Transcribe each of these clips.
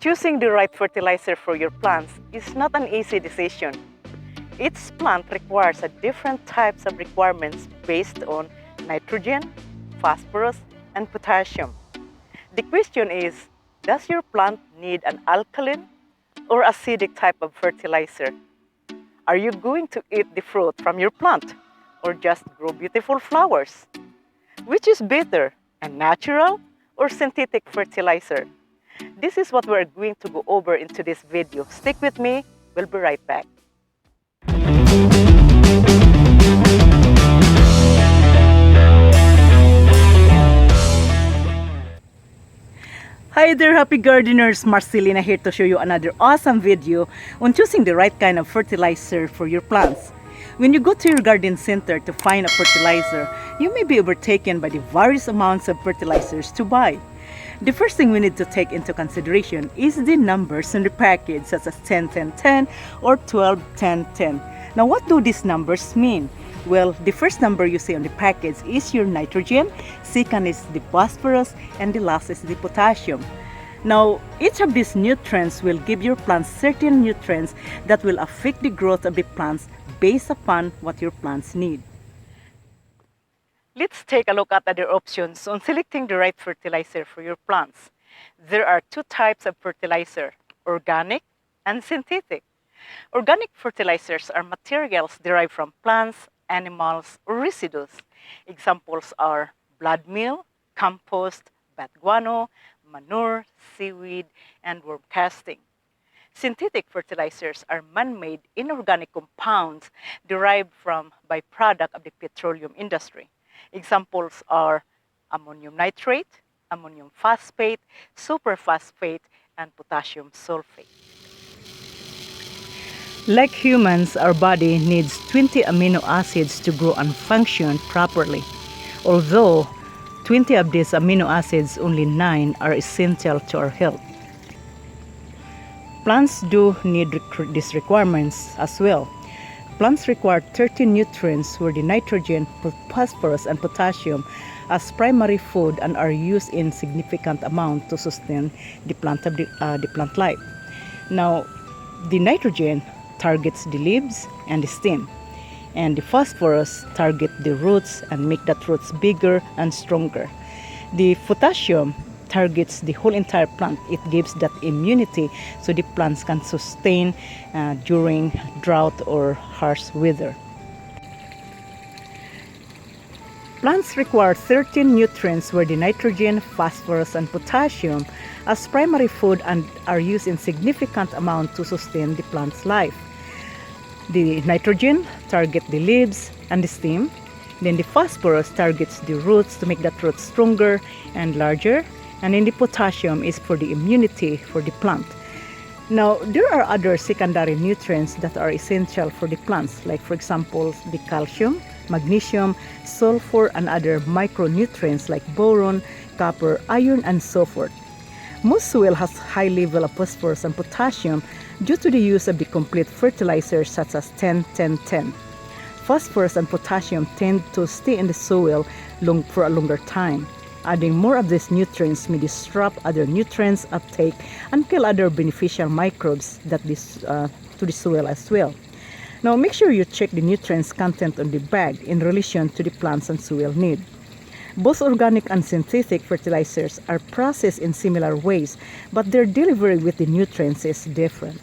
Choosing the right fertilizer for your plants is not an easy decision. Each plant requires a different types of requirements based on nitrogen, phosphorus, and potassium. The question is, does your plant need an alkaline or acidic type of fertilizer? Are you going to eat the fruit from your plant or just grow beautiful flowers? Which is better, a natural or synthetic fertilizer? This is what we're going to go over in today's video. Stick with me, we'll be right back. Hi there, happy gardeners! Marcelina here to show you another awesome video on choosing the right kind of fertilizer for your plants. When you go to your garden center to find a fertilizer, you may be overtaken by the various amounts of fertilizers to buy. The first thing we need to take into consideration is the numbers on the package, such as 10-10-10 or 12-10-10. Now, what do these numbers mean? Well, the first number you see on the package is your nitrogen, second is the phosphorus, and the last is the potassium. Now, each of these nutrients will give your plants certain nutrients that will affect the growth of the plants based upon what your plants need. Let's take a look at other options on selecting the right fertilizer for your plants. There are two types of fertilizer, organic and synthetic. Organic fertilizers are materials derived from plants, animals, or residues. Examples are blood meal, compost, bat guano, manure, seaweed, and worm casting. Synthetic fertilizers are man-made inorganic compounds derived from byproduct of the petroleum industry. Examples are ammonium nitrate, ammonium phosphate, superphosphate, and potassium sulfate. Like humans, our body needs 20 amino acids to grow and function properly. Although 20 of these amino acids, only 9 are essential to our health. Plants do need these requirements as well. Plants require 13 nutrients where the nitrogen, phosphorus, and potassium as primary food and are used in significant amount to sustain the plant life. Now, the nitrogen targets the leaves and the stem, and the phosphorus target the roots and make the roots bigger and stronger. The potassium targets the whole entire plant. It gives that immunity so the plants can sustain during drought or harsh weather. Plants require 13 nutrients where the nitrogen, phosphorus, and potassium as primary food and are used in significant amount to sustain the plant's life. The nitrogen target the leaves and the stem. Then the phosphorus targets the roots to make that root stronger and larger. And then the potassium is for the immunity for the plant. Now, there are other secondary nutrients that are essential for the plants, like for example, the calcium, magnesium, sulfur, and other micronutrients like boron, copper, iron, and so forth. Most soil has high level of phosphorus and potassium due to the use of the complete fertilizers such as 10-10-10. Phosphorus and potassium tend to stay in the soil for a longer time. Adding more of these nutrients may disrupt other nutrients uptake and kill other beneficial microbes that to the soil as well. Now, make sure you check the nutrients content on the bag in relation to the plants and soil need. Both organic and synthetic fertilizers are processed in similar ways, but their delivery with the nutrients is different.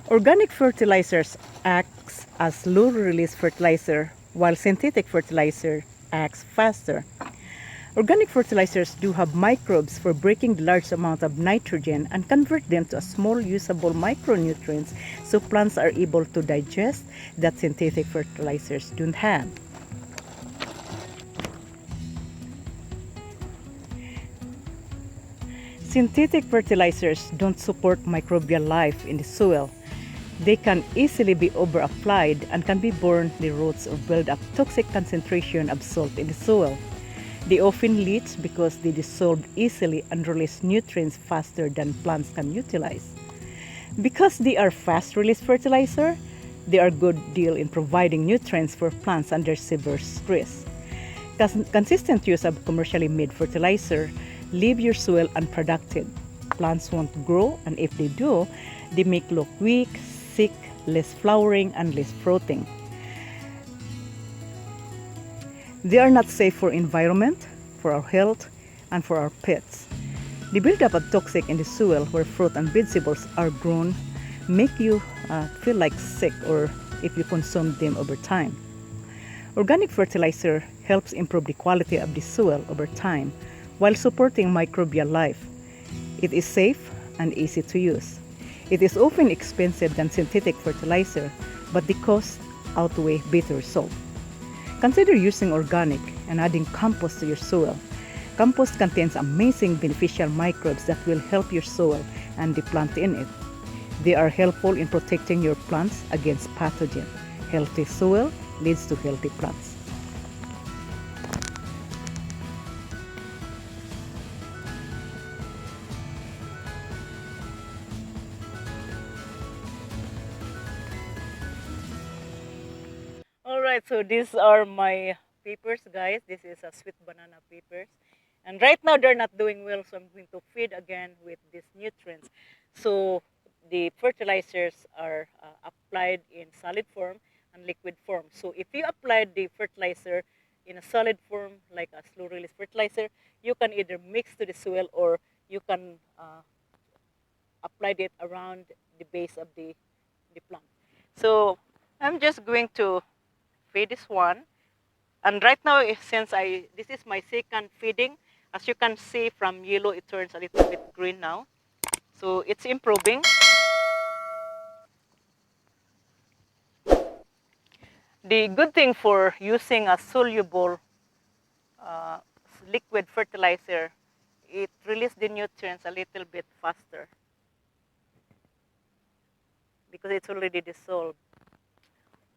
Organic fertilizers acts as low-release fertilizer, while synthetic fertilizer acts faster. Organic fertilizers do have microbes for breaking the large amount of nitrogen and convert them to a small usable micronutrients so plants are able to digest that synthetic fertilizers don't have. Synthetic fertilizers don't support microbial life in the soil. They can easily be over-applied and can be borne the roots or build up toxic concentration of salt in the soil. They often leach because they dissolve easily and release nutrients faster than plants can utilize. Because they are fast-release fertilizer, they are a good deal in providing nutrients for plants under severe stress. Consistent use of commercially made fertilizer leave your soil unproductive. Plants won't grow, and if they do, they may look weak, sick, less flowering, and less fruiting. They are not safe for environment, for our health, and for our pets. The buildup of toxic in the soil where fruit and vegetables are grown make you feel like sick or if you consume them over time. Organic fertilizer helps improve the quality of the soil over time while supporting microbial life. It is safe and easy to use. It is often expensive than synthetic fertilizer, but the costs outweigh better result. Consider using organic and adding compost to your soil. Compost contains amazing beneficial microbes that will help your soil and the plant in it. They are helpful in protecting your plants against pathogens. Healthy soil leads to healthy plants. Alright, so these are my peppers, guys. This is a sweet banana peppers. And right now they're not doing well, so I'm going to feed again with these nutrients. So the fertilizers are applied in solid form and liquid form. So if you applied the fertilizer in a solid form, like a slow release fertilizer, you can either mix to the soil or you can apply it around the base of the plant. So I'm just going to feed this one. And right now, since this is my second feeding, as you can see from yellow, it turns a little bit green now. So it's improving. The good thing for using a soluble uh, liquid fertilizer, it releases the nutrients a little bit faster because it's already dissolved.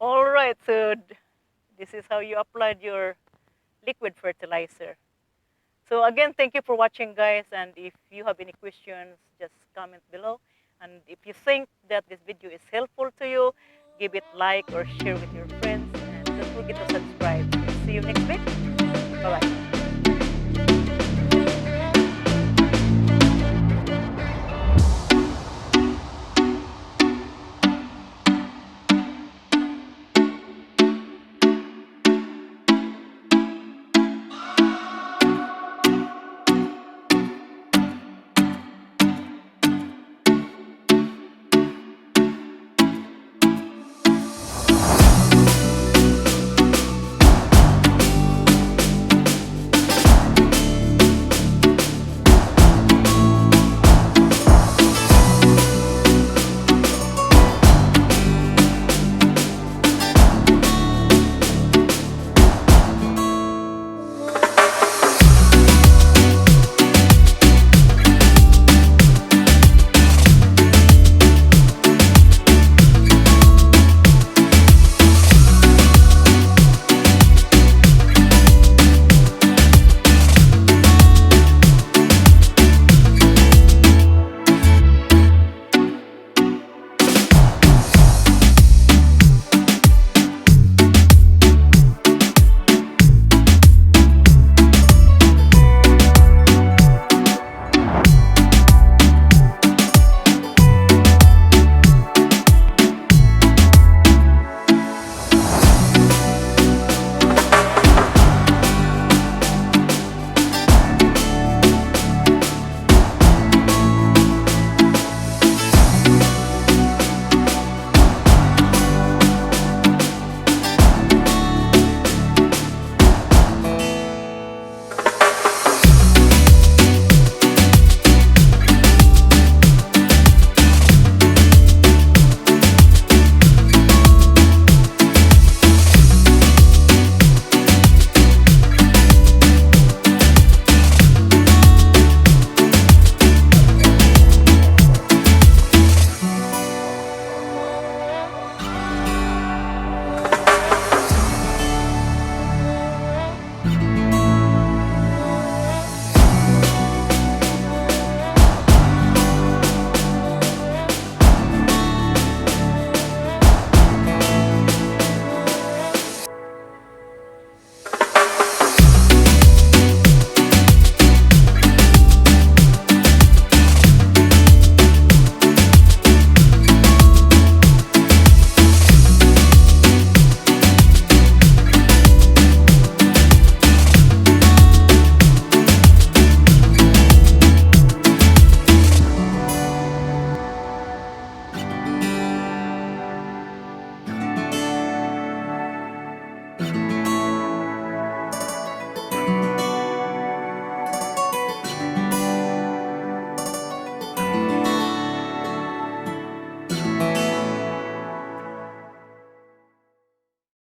All right, so this is how you applied your liquid fertilizer. So again, thank you for watching, guys. And if you have any questions, just comment below. And if you think that this video is helpful to you, give it like or share with your friends. And don't forget to subscribe. See you next week. Bye-bye.